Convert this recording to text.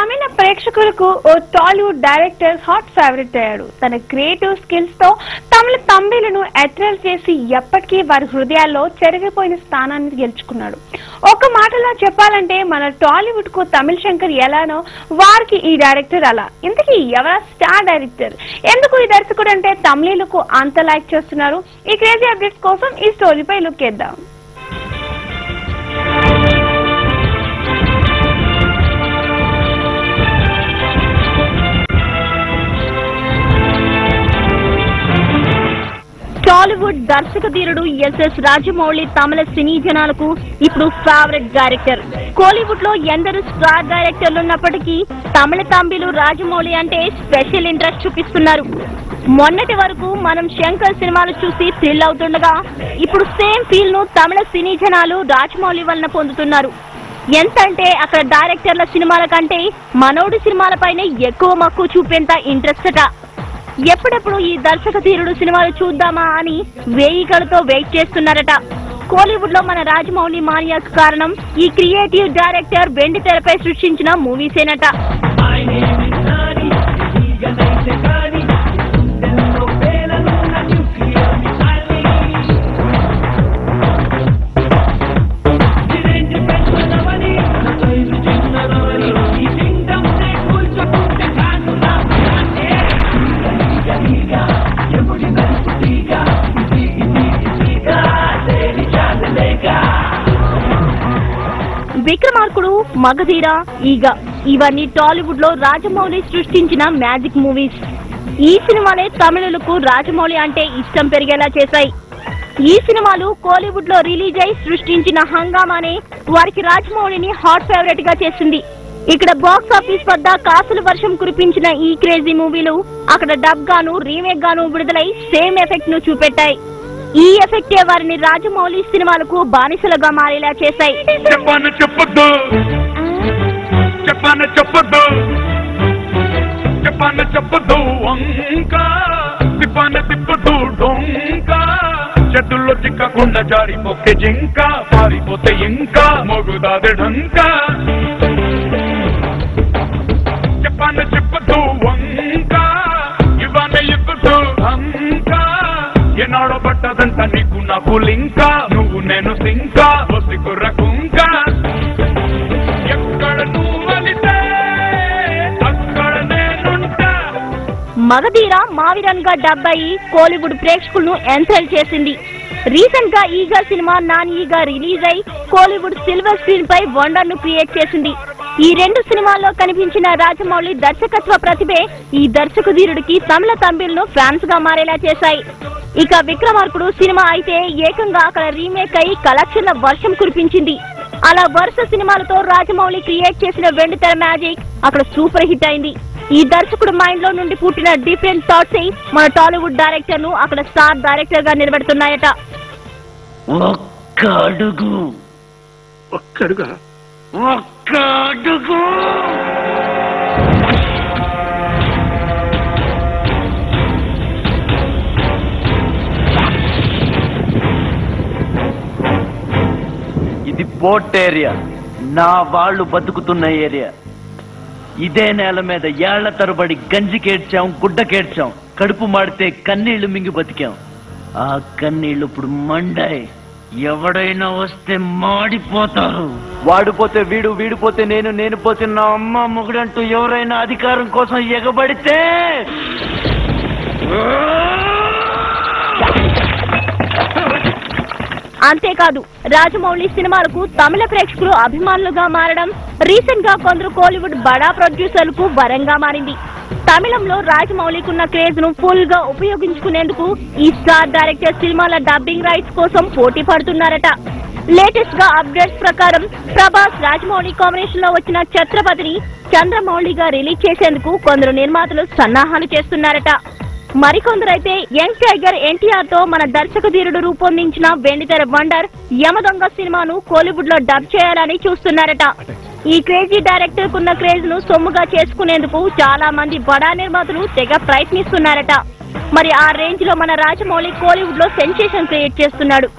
తమిళ ప్రేక్షకులకు ఓ Tollywood director hot favourite అయ్యాడు. తన క్రియేటివ్ స్కిల్స్ తో తమిళ తంబిలను అట్రాక్ట్ చేసి ఎప్పటికీ వారి హృదయాల్లో చెరిగిపోయిన స్థానాన్ని గెలుచుకున్నాడు. ఒక మాటలో చెప్పాలంటే మన టాలీవుడ్ కు తమిళ్ శంకర్ ఎలానో వారికి ఈ డైరెక్టర్ అలా. ఇంతకీ ఎవరా స్టార్ డైరెక్టర్? ఎందుకు ఈ దర్శకుడు అంటే తమిళులకు అంత లైక్ చేస్తున్నారు? ఈ క్రేజీ అప్డేట్స్ కోసం ఈ స్టోరీపై లుక్ చేద్దాం. టాలీవుడ్ దర్శక ధీరుడు ఎస్ఎస్ రాజమౌళి తమిళ సినీ జనాలకు ఇప్పుడు ఫేవరెట్ డైరెక్టర్. కోలీవుడ్ లో ఎందరు స్టార్ డైరెక్టర్లు ఉన్నప్పటికీ తమిళ తంబిలు రాజమౌళి అంటే స్పెషల్ ఇంట్రెస్ట్ చూపిస్తున్నారు. మొన్నటి వరకు మనం శంకర్ సినిమాలు చూసి థ్రిల్ అవుతుండగా ఇప్పుడు సేమ్ ఫీల్ ను తమిళ సినీ జనాలు రాజమౌళి వలన పొందుతున్నారు. ఎంతంటే అక్కడ డైరెక్టర్ల సినిమాల కంటే మనోడి సినిమాలపైనే ఎక్కువ మక్కువ చూపేంత ఇంట్రెస్ట్ అట. ఎప్పుడెప్పుడు ఈ దర్శక ధీరుడు సినిమాలు చూద్దామా అని వేయికలతో వెయిట్ చేస్తున్నారట. కోలీవుడ్ లో మన రాజమౌళి మానియాకు కారణం ఈ క్రియేటివ్ డైరెక్టర్ వెండి తెరపై సృష్టించిన మూవీసేనట. విక్రమార్కుడు, మగధీర, ఈగ ఇవన్నీ టాలీవుడ్ లో రాజమౌళి సృష్టించిన మ్యాజిక్ మూవీస్. ఈ సినిమాలే తమిళులకు రాజమౌళి అంటే ఇష్టం పెరిగేలా చేశాయి. ఈ సినిమాలు కోలీవుడ్ లో రిలీజ్ అయి సృష్టించిన హంగామానే వారికి రాజమౌళిని హాట్ ఫేవరెట్ గా చేసింది. ఇక్కడ బాక్స్ ఆఫీస్ వద్ద కాసుల వర్షం కురిపించిన ఈ క్రేజీ మూవీలు అక్కడ డబ్ గాను రీమేక్ గాను విడుదలై సేమ్ ఎఫెక్ట్ ను చూపెట్టాయి. ఈ ఎఫెక్టే వారిని రాజమౌళి సినిమాలకు బానిసలుగా మారేలా చేశాయి. చేతుల్లో చిక్కకుండా జారిపోకే జింక పారిపోతే ఇంకా మొగుదాది ఢంక. చెప్పాను చెప్పదు వంక ఇవాళ ఎక్కుతూ అంక. ఏనాడో పట్టదంట నీకు నాకు లింక. నువ్వు నేను సింక వసి కుర్రకుంక. ఎక్కడ నువ్వు వెళితే అక్కడ నేనుంటా. మగధీర మావిరన్ గా డబ్ అయి కోలీవుడ్ ప్రేక్షకులను ఎంథ్రైల్ చేసింది. రీసెంట్ గా ఈగ సినిమా నాన్ ఈగ రిలీజ్ అయి కోలీవుడ్ సిల్వర్ స్క్రీన్ పై వండర్ ను క్రియేట్ చేసింది. ఈ రెండు సినిమాల్లో కనిపించిన రాజమౌళి దర్శకత్వ ప్రతిభే ఈ దర్శక ధీరుడికి తమిళ తంబిళ్లను ఫ్యాన్స్ గా మారేలా చేశాయి. ఇక విక్రమార్కుడు సినిమా అయితే ఏకంగా అక్కడ రీమేక్ అయి కలెక్షన్ల వర్షం కురిపించింది. అలా వరుస సినిమాలతో రాజమౌళి క్రియేట్ చేసిన వెండితెర మ్యాజిక్ అక్కడ సూపర్ హిట్ అయింది. ఈ దర్శకుడు మైండ్ లో నుండి పుట్టిన డిఫరెంట్ థాట్స్ మన టాలీవుడ్ డైరెక్టర్ ను అక్కడ స్టార్ డైరెక్టర్ గా నిలబెడుతున్నాయట. ఇది పోర్ట్ ఏరియా, నా వాళ్ళు బతుకుతున్న ఏరియా. ఇదే నేల మీద ఏళ్ల తరబడి గంజికేడ్చాం, గుడ్డకేడ్చాం, కడుపు మాడితే కన్నీళ్లు మింగి బతికాం. ఆ కన్నీళ్లు ఇప్పుడు మండాయి. ఎవడైనా వస్తే మాడిపోతారు. వాడిపోతే వీడు, వీడిపోతే నేను, నేను పోతే నా అమ్మ మొగుడంటూ ఎవరైనా అధికారం కోసం ఎగబడితే అంతేకాదు రాజమౌళి సినిమాలకు తమిళ ప్రేక్షకులు అభిమానులుగా మారడం రీసెంట్ గా కొందరు కోలీవుడ్ బడా ప్రొడ్యూసర్లకు వరంగా మారింది. తమిళంలో రాజమౌళికున్న క్రేజ్ ను ఫుల్ గా ఉపయోగించుకునేందుకు ఈ స్టార్ డైరెక్టర్ సినిమాల డబ్బింగ్ రైట్స్ కోసం పోటీ పడుతున్నారట. లేటెస్ట్ గా అప్డేట్స్ ప్రకారం ప్రభాస్ రాజమౌళి కాంబినేషన్ లో వచ్చిన ఛత్రపతిని చంద్రమౌళిగా రిలీజ్ చేసేందుకు కొందరు నిర్మాతలు సన్నాహాలు చేస్తున్నారట. మరికొందరైతే యంగ్ టైగర్ ఎన్టీఆర్ తో మన దర్శక ధీరుడు రూపొందించిన వెండితెర వండర్ యమదొంగ సినిమాను కోలీవుడ్ లో డబ్ చేయాలని చూస్తున్నారట. ఈ క్రేజీ డైరెక్టర్ కున్న క్రేజ్ ను సొమ్ముగా చేసుకునేందుకు చాలా మంది బడా నిర్మాతలు తెగ ప్రయత్నిస్తున్నారట. మరి ఆ రేంజ్ లో మన రాజమౌళి కోలీవుడ్ లో సెన్సేషన్ క్రియేట్ చేస్తున్నాడు.